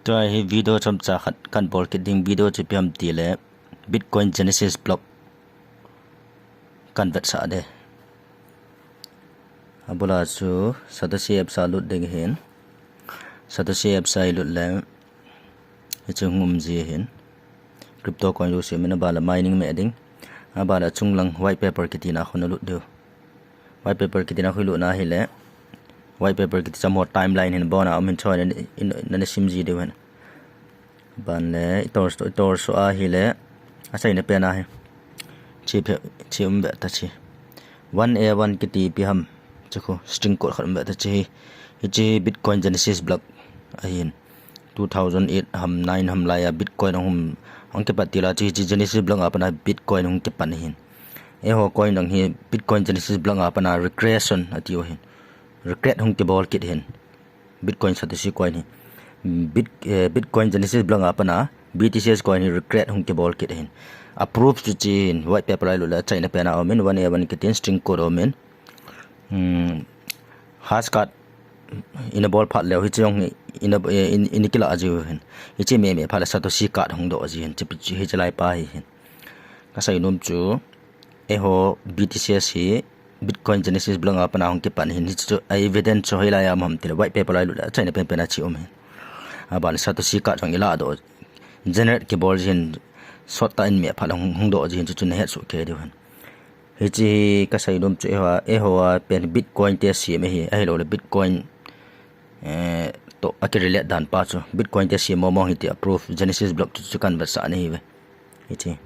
Tua hi video chom cha khat kan bol ke ding video chi piam ti le Bitcoin Genesis block convert sa de abula chu Satoshi app sa lut ding hin Satoshi app sa lut le chu ngum ji hin crypto coin lu se mena bala mining me ding abala chunglang white paper ke tina khona lut de white paper ke tina khulu na hi le white paper ke cha mo timeline hin bona amin choi na sim ji de wen ban le itor so a hi le asai na pe na hi chi be ta chi 1a1 ke ti pi ham chako string code khat be ta chi hi Bitcoin Genesis block ahin 2008 ham 9 ham la ya Bitcoin hum ang ke patila chi Genesis block apana Bitcoin hum ke pan hin e ho coin dang hi Bitcoin Genesis block apana regression atio hin regret hum ke bol kit hin Bitcoin Satoshi coin hi Bitcoin Genesis block apana BTCs coin hi regret hum ke bol kit hin approve chu chin white paper ai la chaina pena omen 1a1 ke tin string code omen hash card in a ball phat lew hi chong in kila aju hin hi che me phala Satoshi card hong do ji hin chi hi chalai pa hi hin ka sai nom chu e ho BTCs hi Bitcoin Genesis block apana hong ke pan hin chu evidence cho hila ya mam til white paper ai la chaina pena chi omen aban Satoshi card hong ila do generate ke ball jin short time me phala hong do jin chu ne het su ke de han hi chi ka sai dom chu e ho pen Bitcoin te si me hi ai lo le Bitcoin to akirele dan pa chu Bitcoin te si mo hi te approve Genesis block chu kan ba sa ni hi chi